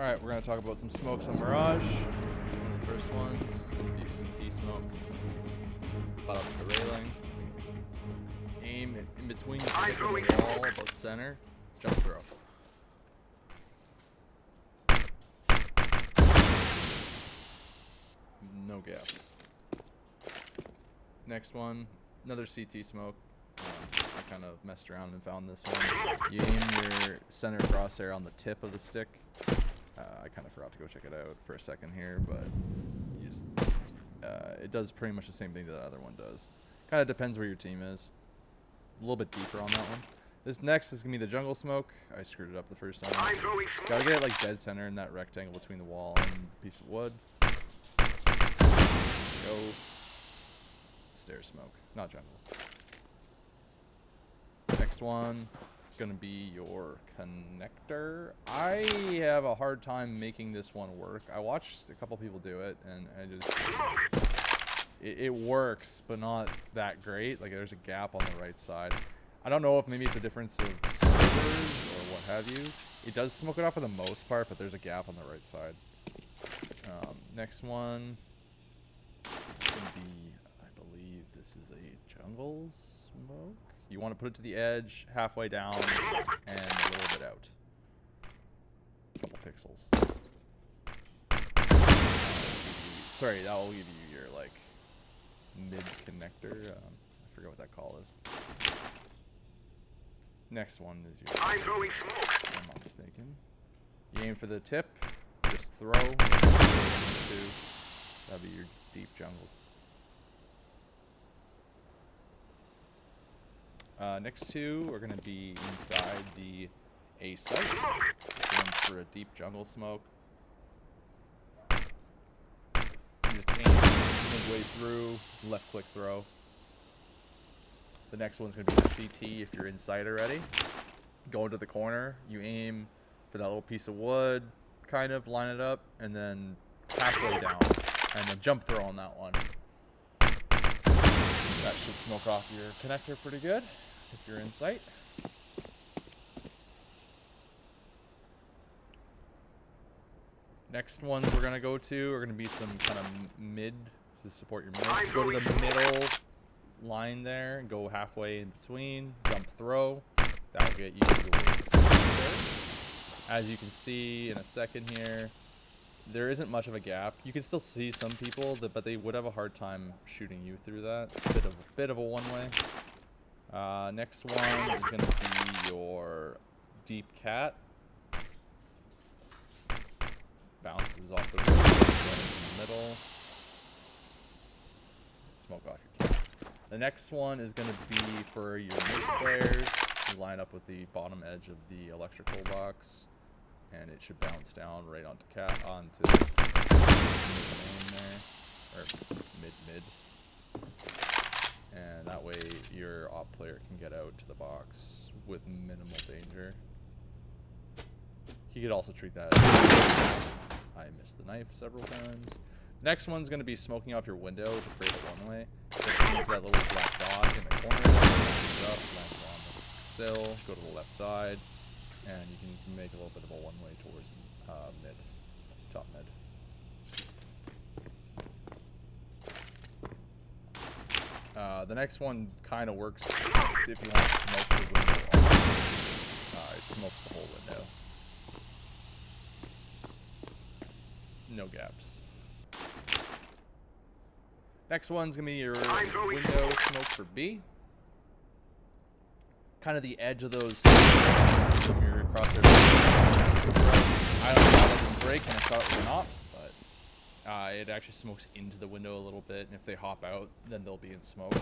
Alright, we're going to talk about some smokes on Mirage. One of the first ones be CT smoke. Butt up the railing. Aim in between the stick and the wall, about center. Jump throw. No gaps. Next one, another CT smoke. I kind of messed around and found this one. You aim your center crosshair on the tip of the stick. I kind of forgot to go check it out for a second here, but you just, it does pretty much the same thing that the other one does. Kind of depends where your team is. A little bit deeper on that one. This next is going to be the jungle smoke. I screwed it up the first time. Gotta get it like dead center in that rectangle between the wall and the piece of wood. Go. Stair smoke, not jungle. Next one is going to be your connector. I have a hard time making this one work. I watched a couple people do it, and I just... It works, but not that great. Like, there's a gap on the right side. I don't know if maybe it's a difference of servers or what have you. It does smoke it off for the most part, but there's a gap on the right side. Next one is going to be, I believe this is a jungle smoke. You want to put it to the edge, halfway down, and a little bit out. A couple pixels. Sorry, that will give you your, like, mid-connector. I forget what that call is. Next one is your... I'm not mistaken. You aim for the tip, just throw. That'll be your deep jungle. Next two are going to be inside the A site. This one's for a deep jungle smoke. You just aim midway through, left click throw. The next one's going to be the CT if you're inside already. Go into the corner, you aim for that little piece of wood, kind of line it up, and then halfway down, and then jump throw on that one. That should smoke off your connector pretty good if you're in sight. Next ones we're going to go to are going to be some kind of mid to support your mid. So go to the middle line there and go halfway in between. Jump throw. That'll get you your way. As you can see in a second here, there isn't much of a gap. You can still see some people, but they would have a hard time shooting you through that. Bit of a one-way. Next one is going to be your deep cat. Bounces off the roof, in the middle. Smoke off your cat. The next one is going to be for your mid players. You line up with the bottom edge of the electrical box, and it should bounce down right onto onto the main there, or mid. And that way your op player can get out to the box with minimal danger. He could also treat that. I missed the knife several times. Next one's going to be smoking off your window to create a one-way. Just move that little black dot in the corner there, land on the sill, go to the left side, and you can make a little bit of a one-way towards mid, top mid. The next one kind of works if you want to smoke the window off. It smokes the whole window. No gaps. Next one's going to be your window smoke for B. Kind of the edge of those from your crosshair. I don't know if that doesn't break, and I thought it was not, but it actually smokes into the window a little bit, and if they hop out, then they'll be in smoke.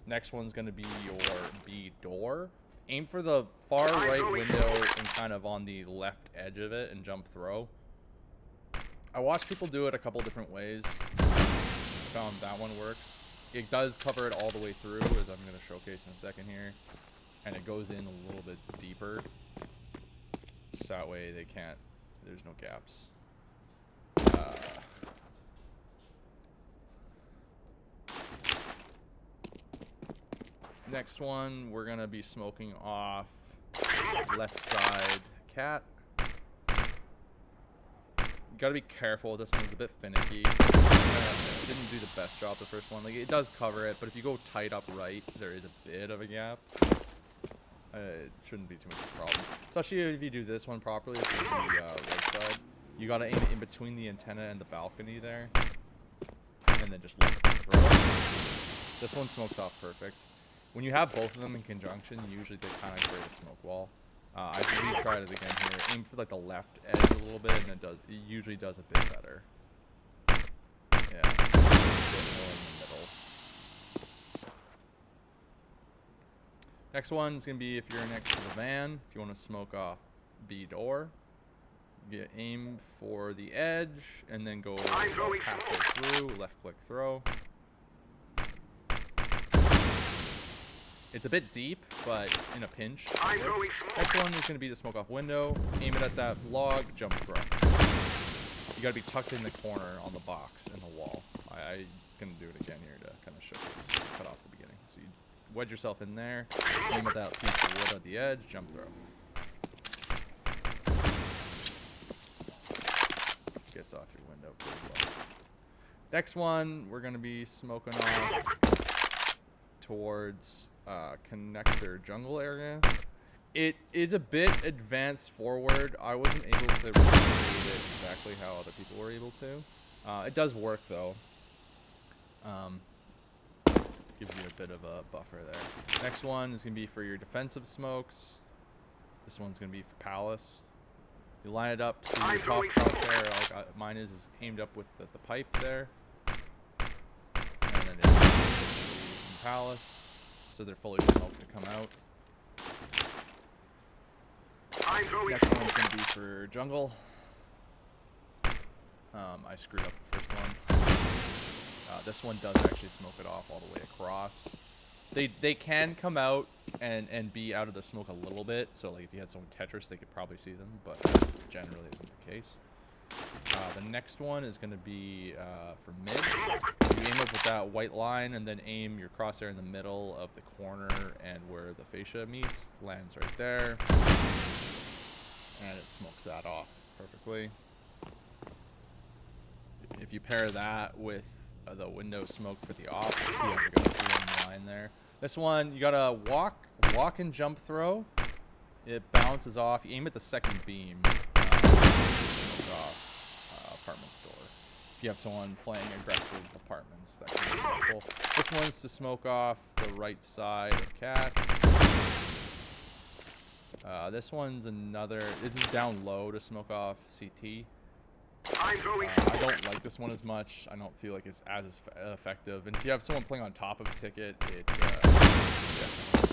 Next one's going to be your B door. Aim for the far right window and kind of on the left edge of it and jump throw. I watched people do it a couple different ways. I found that one works. It does cover it all the way through, as I'm going to showcase in a second here. And it goes in a little bit deeper. So that way they can't, there's no gaps. Next one, we're going to be smoking off left side cat. You gotta be careful with this one. It's a bit finicky. Didn't do the best job the first one. Like, it does cover it, but if you go tight up right, there is a bit of a gap. It shouldn't be too much of a problem. Especially if you do this one properly, if you do the right side. You gotta aim it in between the antenna and the balcony there. And then just let it throw. This one smokes off perfect. When you have both of them in conjunction, usually they kind of create a smoke wall. I tried it again here. Aim for like the left edge a little bit, and it usually does a bit better. Yeah, a bit more in the middle. Next one's gonna be if you're next to the van. If you want to smoke off B door, you aim for the edge, and then go halfway through. Left click throw. It's a bit deep, but in a pinch. Next one is going to be the smoke off window. Aim it at that log, jump throw. You got to be tucked in the corner on the box and the wall. I'm going to do it again here to kind of show this. Cut off the beginning. So you wedge yourself in there, aim at that piece of wood at the edge, jump throw. Gets off your window pretty well. Next one, we're going to be smoking off towards connector jungle area. It is a bit advanced forward. I wasn't able to recreate it exactly how other people were able to. It does work though. Gives you a bit of a buffer there. Next one is going to be for your defensive smokes. This one's going to be for Palace. You line it up so your top crosshair, like mine is aimed up with the pipe there. And then it's Palace, so they're fully smoked to come out. Next one's going to be for jungle. I screwed up the first one. This one does actually smoke it off all the way across. They can come out and be out of the smoke a little bit, so like if you had someone Tetris, they could probably see them, but that generally isn't the case. The next one is going to be for mid. You aim up with that white line and then aim your crosshair in the middle of the corner and where the fascia meets. Lands right there. And it smokes that off perfectly. If you pair that with the window smoke for the off, you have like a slim line there. This one, you gotta walk and jump throw. It bounces off. You aim at the second beam. Smoke off apartments door. If you have someone playing aggressive apartments, that can be helpful. This one's to smoke off the right side of cat. This one's another. This is down low to smoke off CT. I don't like this one as much. I don't feel like it's as effective. And if you have someone playing on top of ticket, it definitely